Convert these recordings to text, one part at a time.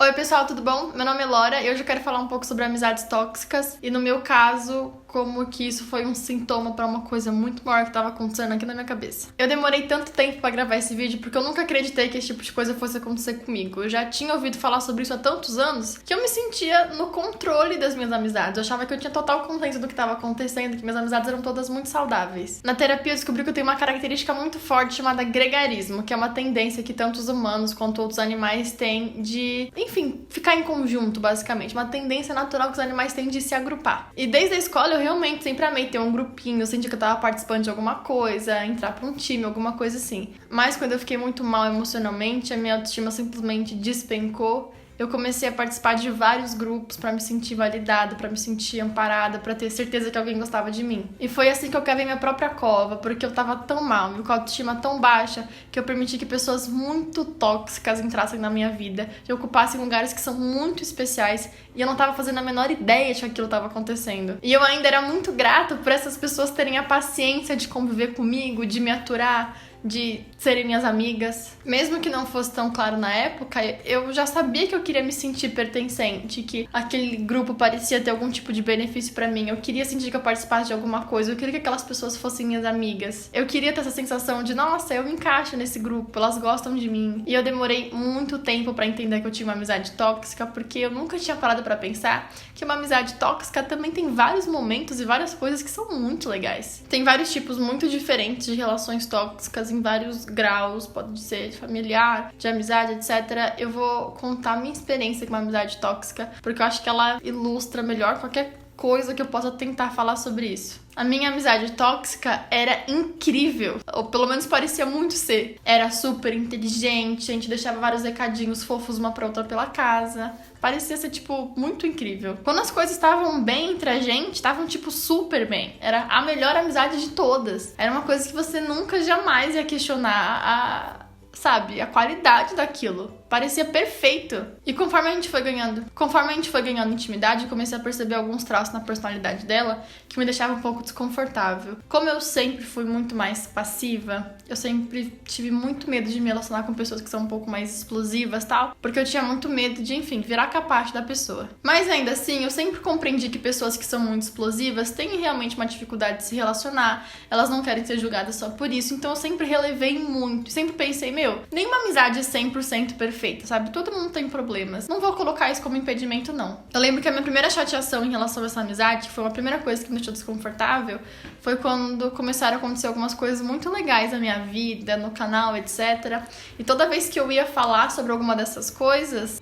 Oi pessoal, tudo bom? Meu nome é Laura e hoje eu quero falar um pouco sobre amizades tóxicas e no meu caso, como que isso foi um sintoma pra uma coisa muito maior que tava acontecendo aqui na minha cabeça. Eu demorei tanto tempo pra gravar esse vídeo porque eu nunca acreditei que esse tipo de coisa fosse acontecer comigo. Eu já tinha ouvido falar sobre isso há tantos anos que eu me sentia no controle das minhas amizades. Eu achava que eu tinha total consciência do que tava acontecendo, que minhas amizades eram todas muito saudáveis. Na terapia eu descobri que eu tenho uma característica muito forte chamada gregarismo, que é uma tendência que tanto os humanos quanto outros animais têm de, enfim, ficar em conjunto, basicamente. Uma tendência natural que os animais têm de se agrupar. E desde a escola eu realmente sempre amei ter um grupinho, eu senti que eu tava participando de alguma coisa, entrar pra um time, alguma coisa assim. Mas quando eu fiquei muito mal emocionalmente, a minha autoestima simplesmente despencou. Eu comecei a participar de vários grupos pra me sentir validada, pra me sentir amparada, pra ter certeza que alguém gostava de mim. E foi assim que eu cavei minha própria cova, porque eu tava tão mal, com a autoestima tão baixa, que eu permiti que pessoas muito tóxicas entrassem na minha vida, que ocupassem lugares que são muito especiais, e eu não tava fazendo a menor ideia de que aquilo tava acontecendo. E eu ainda era muito grata por essas pessoas terem a paciência de conviver comigo, de me aturar, de serem minhas amigas. Mesmo que não fosse tão claro na época, eu já sabia que eu queria me sentir pertencente, que aquele grupo parecia ter algum tipo de benefício pra mim. Eu queria sentir que eu participasse de alguma coisa, eu queria que aquelas pessoas fossem minhas amigas. Eu queria ter essa sensação de, nossa, eu me encaixo nesse grupo, elas gostam de mim. E eu demorei muito tempo pra entender que eu tinha uma amizade tóxica, porque eu nunca tinha parado pra pensar que uma amizade tóxica também tem vários momentos e várias coisas que são muito legais. Tem vários tipos muito diferentes de relações tóxicas em vários graus, pode ser de familiar, de amizade, etc. Eu vou contar minha experiência com uma amizade tóxica, porque eu acho que ela ilustra melhor qualquer coisa que eu possa tentar falar sobre isso. A minha amizade tóxica era incrível, ou pelo menos parecia muito ser. Era super inteligente, a gente deixava vários recadinhos fofos uma pra outra pela casa. Parecia ser, tipo, muito incrível. Quando as coisas estavam bem entre a gente, estavam, tipo, super bem. Era a melhor amizade de todas. Era uma coisa que você nunca, jamais ia questionar a qualidade daquilo. Parecia perfeito. E conforme a gente foi ganhando intimidade, eu comecei a perceber alguns traços na personalidade dela que me deixavam um pouco desconfortável. Como eu sempre fui muito mais passiva, eu sempre tive muito medo de me relacionar com pessoas que são um pouco mais explosivas, tal, porque eu tinha muito medo de, enfim, virar capaz da pessoa. Mas ainda assim, eu sempre compreendi que pessoas que são muito explosivas têm realmente uma dificuldade de se relacionar, elas não querem ser julgadas só por isso, então eu sempre relevei muito, sempre pensei, nenhuma amizade é 100% perfeita, sabe? Todo mundo tem problemas. Não vou colocar isso como impedimento, não. Eu lembro que a minha primeira chateação em relação a essa amizade, que foi uma primeira coisa que me deixou desconfortável, foi quando começaram a acontecer algumas coisas muito legais na minha vida, no canal, etc. E toda vez que eu ia falar sobre alguma dessas coisas,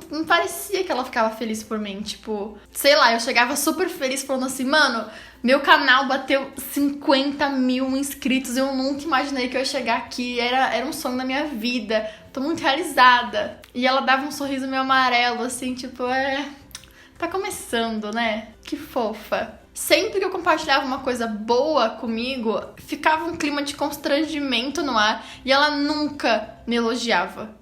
não parecia que ela ficava feliz por mim. Tipo, sei lá, eu chegava super feliz falando assim, mano, meu canal bateu 50 mil inscritos, eu nunca imaginei que eu ia chegar aqui, era um sonho da minha vida, tô muito realizada. E ela dava um sorriso meio amarelo, assim, tipo, tá começando, né? Que fofa. Sempre que eu compartilhava uma coisa boa comigo, ficava um clima de constrangimento no ar e ela nunca me elogiava.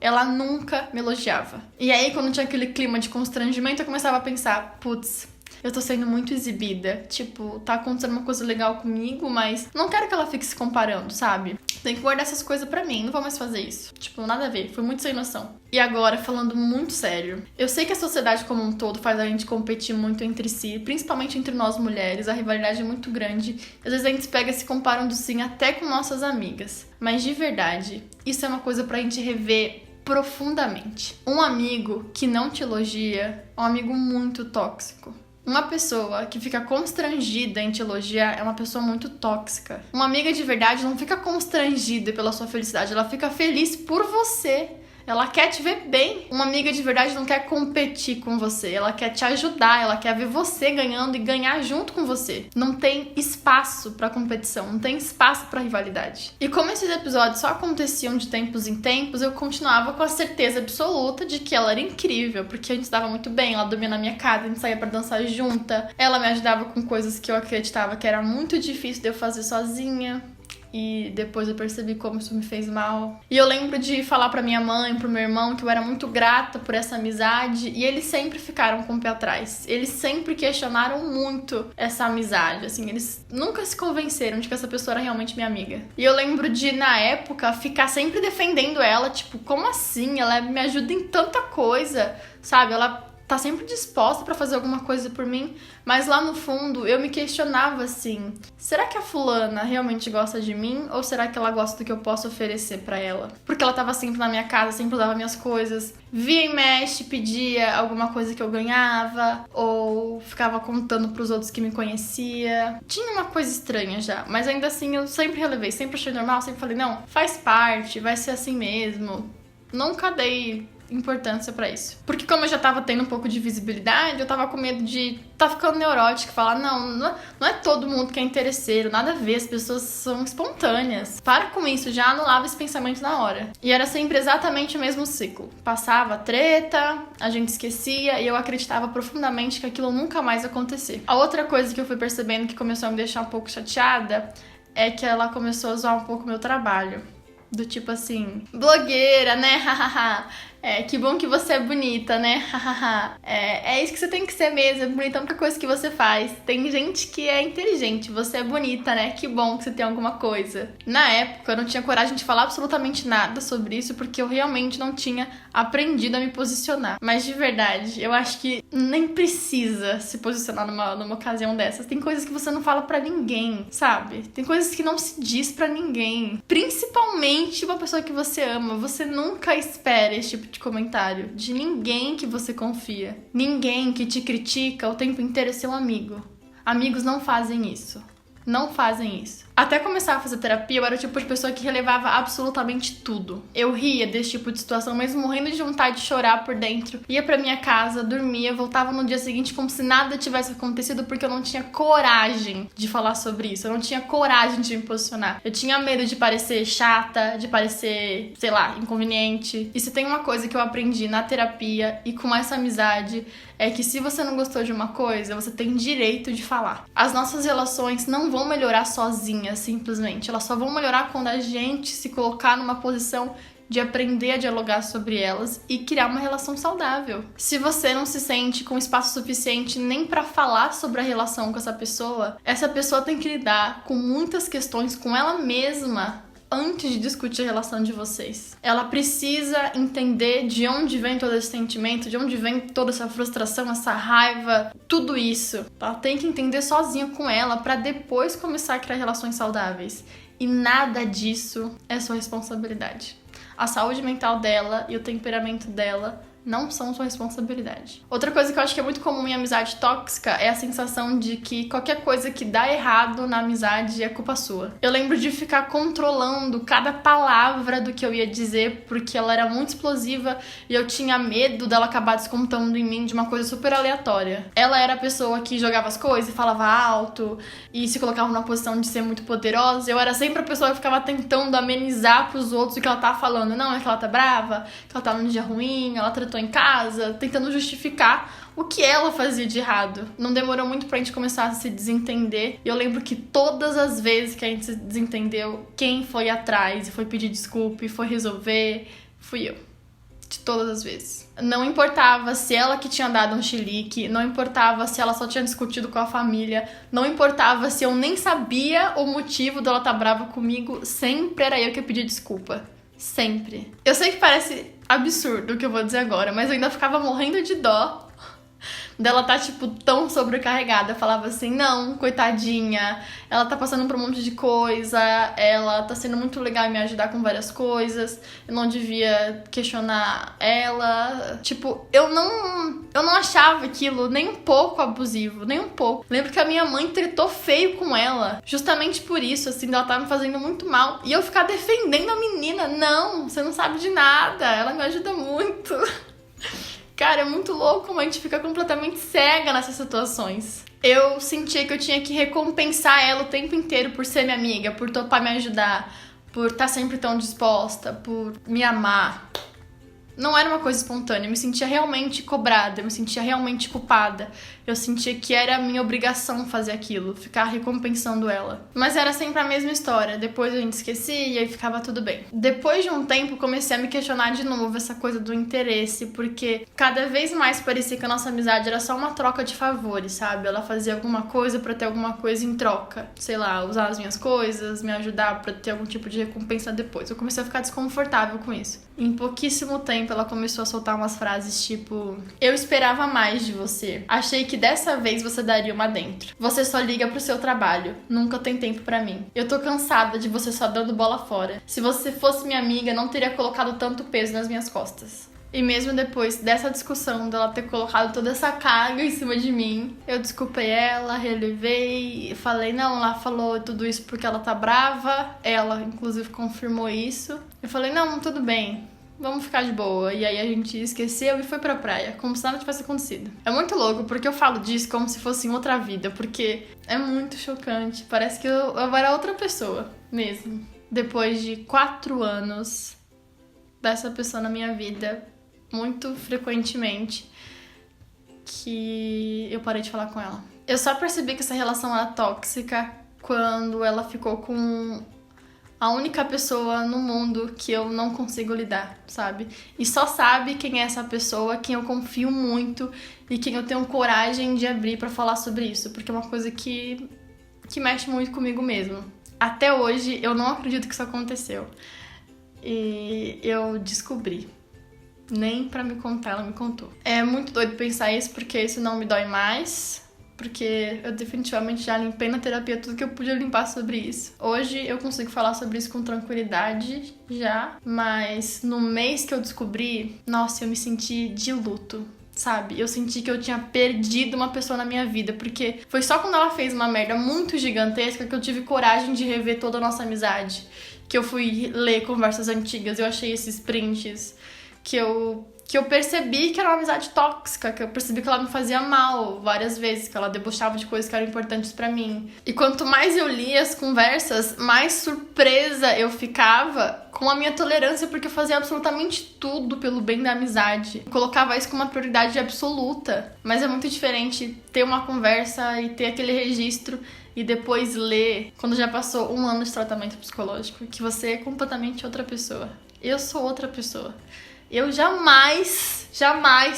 E aí, quando tinha aquele clima de constrangimento, eu começava a pensar, putz, eu tô sendo muito exibida. Tipo, tá acontecendo uma coisa legal comigo, mas não quero que ela fique se comparando, sabe? Tem que guardar essas coisas pra mim, não vou mais fazer isso. Tipo, nada a ver, foi muito sem noção. E agora, falando muito sério, eu sei que a sociedade como um todo faz a gente competir muito entre si, principalmente entre nós mulheres, a rivalidade é muito grande. Às vezes a gente se pega se comparando sim até com nossas amigas. Mas de verdade, isso é uma coisa pra gente rever profundamente. Um amigo que não te elogia é um amigo muito tóxico. Uma pessoa que fica constrangida em te elogiar é uma pessoa muito tóxica. Uma amiga de verdade não fica constrangida pela sua felicidade, ela fica feliz por você. Ela quer te ver bem. Uma amiga de verdade não quer competir com você. Ela quer te ajudar. Ela quer ver você ganhando e ganhar junto com você. Não tem espaço pra competição. Não tem espaço pra rivalidade. E como esses episódios só aconteciam de tempos em tempos, eu continuava com a certeza absoluta de que ela era incrível. Porque a gente se dava muito bem. Ela dormia na minha casa, a gente saía pra dançar junta. Ela me ajudava com coisas que eu acreditava que era muito difícil de eu fazer sozinha. e depois eu percebi como isso me fez mal. E eu lembro de falar pra minha mãe, pro meu irmão, que eu era muito grata por essa amizade, e eles sempre ficaram com o pé atrás. Eles sempre questionaram muito essa amizade, assim, eles nunca se convenceram de que essa pessoa era realmente minha amiga. E eu lembro de, na época, ficar sempre defendendo ela, tipo, como assim? Ela me ajuda em tanta coisa, sabe? Ela tá sempre disposta pra fazer alguma coisa por mim, mas lá no fundo eu me questionava assim, será que a fulana realmente gosta de mim ou será que ela gosta do que eu posso oferecer pra ela? Porque ela tava sempre na minha casa, sempre usava minhas coisas, via e mexe, pedia alguma coisa que eu ganhava ou ficava contando pros outros que me conhecia. Tinha uma coisa estranha já, mas ainda assim eu sempre relevei, sempre achei normal, sempre falei, não, faz parte, vai ser assim mesmo. Nunca dei importância pra isso. Porque como eu já tava tendo um pouco de visibilidade, eu tava com medo de tá ficando neurótica, falar, não é todo mundo que é interesseiro, nada a ver, as pessoas são espontâneas. Para com isso, já anulava esse pensamento na hora. E era sempre exatamente o mesmo ciclo. Passava a treta, a gente esquecia e eu acreditava profundamente que aquilo nunca mais ia acontecer. A outra coisa que eu fui percebendo que começou a me deixar um pouco chateada é que ela começou a zoar um pouco o meu trabalho. Do tipo assim, blogueira, né? Hahaha. Que bom que você é bonita, né? É isso que você tem que ser mesmo, é bonita a única coisa que você faz. Tem gente que é inteligente, você é bonita, né? Que bom que você tem alguma coisa. Na época, eu não tinha coragem de falar absolutamente nada sobre isso, porque eu realmente não tinha aprendido a me posicionar. Mas de verdade, eu acho que nem precisa se posicionar numa ocasião dessas. Tem coisas que você não fala pra ninguém, sabe? Tem coisas que não se diz pra ninguém. Principalmente uma pessoa que você ama. Você nunca espera esse tipo de comentário de ninguém que você confia. Ninguém que te critica o tempo inteiro é seu amigo. Amigos não fazem isso. Não fazem isso. Até começar a fazer terapia, eu era o tipo de pessoa que relevava absolutamente tudo. Eu ria desse tipo de situação, mesmo morrendo de vontade de chorar por dentro. Ia pra minha casa, dormia, voltava no dia seguinte como se nada tivesse acontecido, porque eu não tinha coragem de falar sobre isso. Eu não tinha coragem de me posicionar. Eu tinha medo de parecer chata, de parecer, sei lá, inconveniente. E se tem uma coisa que eu aprendi na terapia e com essa amizade, é que se você não gostou de uma coisa, você tem direito de falar. As nossas relações não vão melhorar sozinhas, simplesmente. Elas só vão melhorar quando a gente se colocar numa posição de aprender a dialogar sobre elas e criar uma relação saudável. Se você não se sente com espaço suficiente nem pra falar sobre a relação com essa pessoa tem que lidar com muitas questões com ela mesma antes de discutir a relação de vocês. Ela precisa entender de onde vem todo esse sentimento, de onde vem toda essa frustração, essa raiva, tudo isso. Ela tem que entender sozinha com ela pra depois começar a criar relações saudáveis. E nada disso é sua responsabilidade. A saúde mental dela e o temperamento dela não são sua responsabilidade. Outra coisa que eu acho que é muito comum em amizade tóxica é a sensação de que qualquer coisa que dá errado na amizade é culpa sua. Eu lembro de ficar controlando cada palavra do que eu ia dizer, porque ela era muito explosiva e eu tinha medo dela acabar descontando em mim de uma coisa super aleatória. Ela era a pessoa que jogava as coisas e falava alto e se colocava numa posição de ser muito poderosa. Eu era sempre a pessoa que ficava tentando amenizar pros outros o que ela tava falando. Não, é que ela tá brava, que ela tá num dia ruim, ela tratou em casa, tentando justificar o que ela fazia de errado. Não demorou muito pra gente começar a se desentender. E eu lembro que todas as vezes que a gente se desentendeu, quem foi atrás e foi pedir desculpa e foi resolver, fui eu. De todas as vezes. Não importava se ela que tinha dado um chilique, não importava se ela só tinha discutido com a família, não importava se eu nem sabia o motivo dela estar brava comigo, sempre era eu que pedia desculpa. Sempre. Eu sei que parece absurdo o que eu vou dizer agora, mas eu ainda ficava morrendo de dó dela tá, tipo, tão sobrecarregada. Eu falava assim, não, coitadinha, ela tá passando por um monte de coisa, ela tá sendo muito legal em me ajudar com várias coisas, eu não devia questionar ela. Tipo, eu não achava aquilo nem um pouco abusivo, nem um pouco. Lembro que a minha mãe tretou feio com ela, justamente por isso, assim, ela tava me fazendo muito mal. E eu ficar defendendo a menina, não, você não sabe de nada, ela me ajuda muito. Cara, é muito louco como a gente fica completamente cega nessas situações. Eu sentia que eu tinha que recompensar ela o tempo inteiro por ser minha amiga, por topar me ajudar, por estar sempre tão disposta, por me amar. Não era uma coisa espontânea, eu me sentia realmente cobrada, eu me sentia realmente culpada. Eu sentia que era a minha obrigação fazer aquilo, ficar recompensando ela. Mas era sempre a mesma história, depois a gente esquecia e ficava tudo bem. Depois de um tempo, comecei a me questionar de novo essa coisa do interesse, porque cada vez mais parecia que a nossa amizade era só uma troca de favores, sabe? Ela fazia alguma coisa pra ter alguma coisa em troca. Sei lá, usar as minhas coisas, me ajudar pra ter algum tipo de recompensa depois. Eu comecei a ficar desconfortável com isso. Em pouquíssimo tempo, ela começou a soltar umas frases tipo: eu esperava mais de você. Achei que dessa vez você daria uma dentro. Você só liga pro seu trabalho. Nunca tem tempo pra mim. Eu tô cansada de você só dando bola fora. Se você fosse minha amiga, não teria colocado tanto peso nas minhas costas. E mesmo depois dessa discussão, dela ter colocado toda essa carga em cima de mim, eu desculpei ela, relevei, falei, não, ela falou tudo isso porque ela tá brava. Ela, inclusive, confirmou isso. Eu falei, não, tudo bem, vamos ficar de boa. E aí a gente esqueceu e foi pra praia, como se nada tivesse acontecido. É muito louco, porque eu falo disso como se fosse em outra vida, porque é muito chocante. Parece que eu era outra pessoa, mesmo. Depois de 4 anos dessa pessoa na minha vida, muito frequentemente, que eu parei de falar com ela. Eu só percebi que essa relação era tóxica quando ela ficou com a única pessoa no mundo que eu não consigo lidar, sabe? E só sabe quem é essa pessoa, quem eu confio muito e quem eu tenho coragem de abrir pra falar sobre isso, porque é uma coisa que mexe muito comigo mesmo. Até hoje eu não acredito que isso aconteceu. E eu descobri. Nem pra me contar, ela me contou. É muito doido pensar isso, porque isso não me dói mais. Porque eu definitivamente já limpei na terapia tudo que eu podia limpar sobre isso. Hoje eu consigo falar sobre isso com tranquilidade já. Mas no mês que eu descobri, nossa, eu me senti de luto. Sabe? Eu senti que eu tinha perdido uma pessoa na minha vida, porque foi só quando ela fez uma merda muito gigantesca que eu tive coragem de rever toda a nossa amizade. Que eu fui ler conversas antigas, eu achei esses prints, que eu percebi que era uma amizade tóxica, que eu percebi que ela me fazia mal várias vezes, que ela debochava de coisas que eram importantes pra mim. E quanto mais eu lia as conversas, mais surpresa eu ficava com a minha tolerância, porque eu fazia absolutamente tudo pelo bem da amizade. Eu colocava isso como uma prioridade absoluta. Mas é muito diferente ter uma conversa e ter aquele registro e depois ler, quando já passou 1 ano de tratamento psicológico, que você é completamente outra pessoa. Eu sou outra pessoa. Eu jamais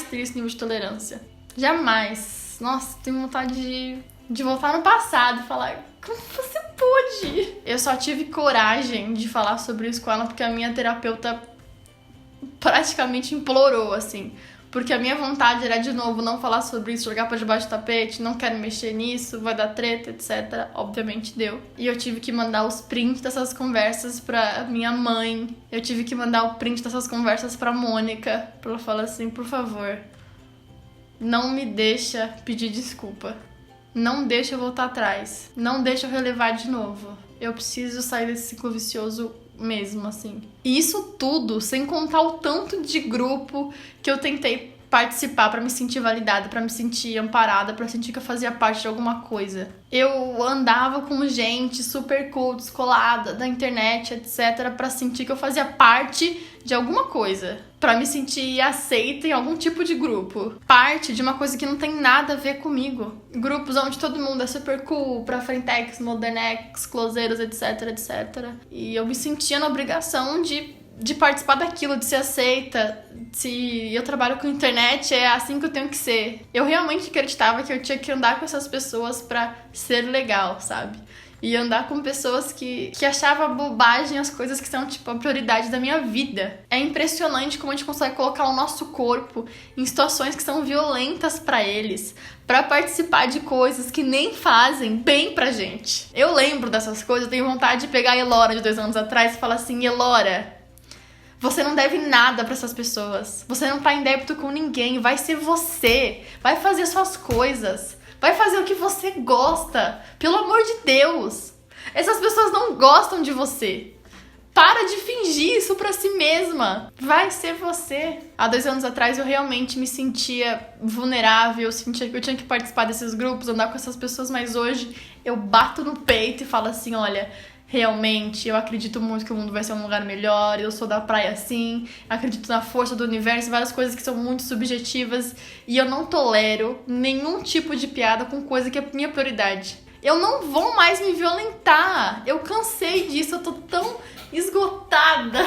teria esse nível de tolerância. Jamais. Nossa, tenho vontade de voltar no passado e falar: como você pôde? Eu só tive coragem de falar sobre isso com ela porque a minha terapeuta praticamente implorou, assim. Porque a minha vontade era, de novo, não falar sobre isso, jogar pra debaixo do tapete, não quero mexer nisso, vai dar treta, etc. Obviamente deu. E eu tive que mandar os prints dessas conversas pra minha mãe. Eu tive que mandar o print dessas conversas pra Mônica, pra ela falar assim: por favor, não me deixa pedir desculpa. Não deixa eu voltar atrás. Não deixa eu relevar de novo. Eu preciso sair desse ciclo vicioso mesmo, assim. E isso tudo sem contar o tanto de grupo que eu tentei participar pra me sentir validada, pra me sentir amparada, pra sentir que eu fazia parte de alguma coisa. Eu andava com gente super cool, descolada, da internet, etc, pra sentir que eu fazia parte de alguma coisa, pra me sentir aceita em algum tipo de grupo. Parte de uma coisa que não tem nada a ver comigo. Grupos onde todo mundo é super cool, pra frentex, modernex, closeiros, etc, etc. E eu me sentia na obrigação de participar daquilo, de ser aceita. Se eu trabalho com internet, é assim que eu tenho que ser. Eu realmente acreditava que eu tinha que andar com essas pessoas pra ser legal, sabe? E andar com pessoas que achavam bobagem as coisas que são, tipo, a prioridade da minha vida. É impressionante como a gente consegue colocar o nosso corpo em situações que são violentas pra eles, pra participar de coisas que nem fazem bem pra gente. Eu lembro dessas coisas, eu tenho vontade de pegar a Elora de 2 anos atrás e falar assim: Elora, você não deve nada pra essas pessoas. Você não tá em débito com ninguém. Vai ser você. Vai fazer suas coisas. Vai fazer o que você gosta. Pelo amor de Deus. Essas pessoas não gostam de você. Para de fingir isso pra si mesma. Vai ser você. Há 2 anos atrás eu realmente me sentia vulnerável. Eu sentia que eu tinha que participar desses grupos, andar com essas pessoas. Mas hoje eu bato no peito e falo assim: olha, realmente, eu acredito muito que o mundo vai ser um lugar melhor, eu sou da praia assim, acredito na força do universo, várias coisas que são muito subjetivas e eu não tolero nenhum tipo de piada com coisa que é minha prioridade. Eu não vou mais me violentar, eu cansei disso, eu tô tão esgotada.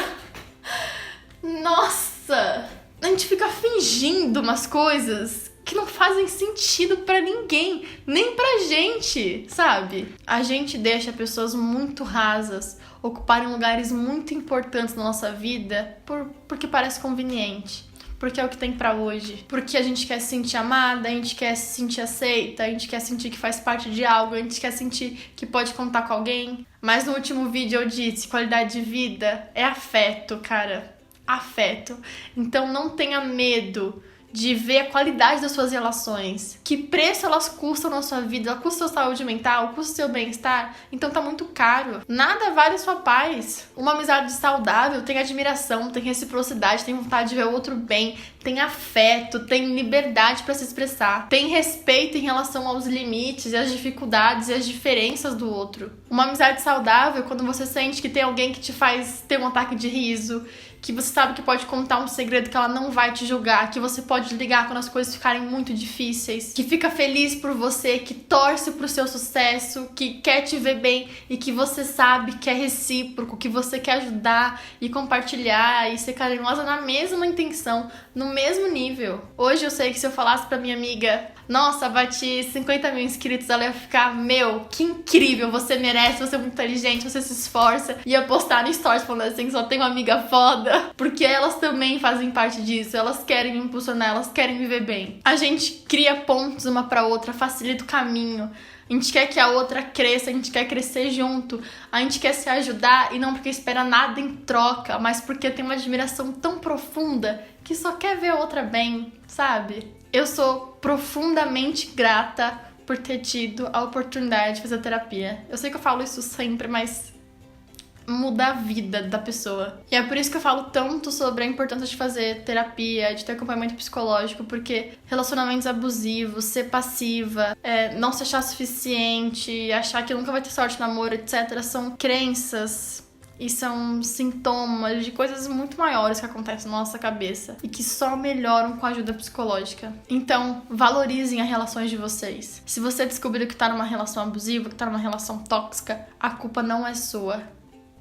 Nossa, a gente fica fingindo umas coisas que não fazem sentido pra ninguém, nem pra gente, sabe? A gente deixa pessoas muito rasas ocuparem lugares muito importantes na nossa vida porque parece conveniente, porque é o que tem pra hoje, porque a gente quer se sentir amada, a gente quer se sentir aceita, a gente quer sentir que faz parte de algo, a gente quer sentir que pode contar com alguém. Mas no último vídeo eu disse, qualidade de vida é afeto, cara, afeto. Então não tenha medo de ver a qualidade das suas relações. Que preço elas custam na sua vida? Ela custa a sua saúde mental? Custa o seu bem-estar? Então tá muito caro. Nada vale a sua paz. Uma amizade saudável tem admiração, tem reciprocidade, tem vontade de ver o outro bem, tem afeto, tem liberdade pra se expressar, tem respeito em relação aos limites e às dificuldades e às diferenças do outro. Uma amizade saudável é quando você sente que tem alguém que te faz ter um ataque de riso, que você sabe que pode contar um segredo que ela não vai te julgar, que você pode ligar quando as coisas ficarem muito difíceis, que fica feliz por você, que torce pro seu sucesso, que quer te ver bem e que você sabe que é recíproco, que você quer ajudar e compartilhar e ser carinhosa na mesma intenção, no mesmo nível. Hoje eu sei que se eu falasse pra minha amiga, nossa, bati 50 mil inscritos, ela ia ficar, meu, que incrível, você merece, você é muito inteligente, você se esforça, ia postar no stories falando assim, só tenho uma amiga foda. Porque elas também fazem parte disso, elas querem me impulsionar, elas querem viver bem. A gente cria pontos uma pra outra, facilita o caminho. A gente quer que a outra cresça, a gente quer crescer junto. A gente quer se ajudar e não porque espera nada em troca, mas porque tem uma admiração tão profunda que só quer ver a outra bem, sabe? Eu sou profundamente grata por ter tido a oportunidade de fazer terapia. Eu sei que eu falo isso sempre, mas muda a vida da pessoa. E é por isso que eu falo tanto sobre a importância de fazer terapia, de ter acompanhamento psicológico, porque relacionamentos abusivos, ser passiva, não se achar suficiente, achar que nunca vai ter sorte no namoro, etc., são crenças e são sintomas de coisas muito maiores que acontecem na nossa cabeça e que só melhoram com a ajuda psicológica. Então, valorizem as relações de vocês. Se você descobriu que tá numa relação abusiva, que tá numa relação tóxica, a culpa não é sua.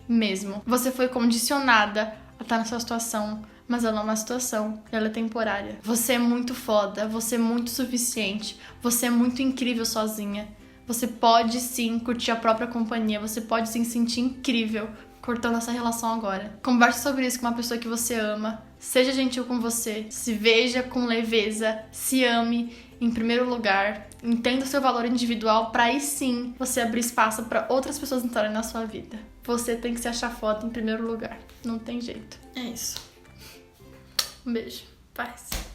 Mesmo. Você foi condicionada a estar nessa situação, mas ela é uma situação, ela é temporária. Você é muito foda, você é muito suficiente, você é muito incrível sozinha. Você pode sim curtir a própria companhia, você pode sim se sentir incrível cortando essa relação agora. Converse sobre isso com uma pessoa que você ama, seja gentil com você, se veja com leveza, se ame em primeiro lugar, entenda o seu valor individual pra aí sim você abrir espaço pra outras pessoas entrarem na sua vida. Você tem que se achar foda em primeiro lugar, não tem jeito. É isso. Um beijo, paz.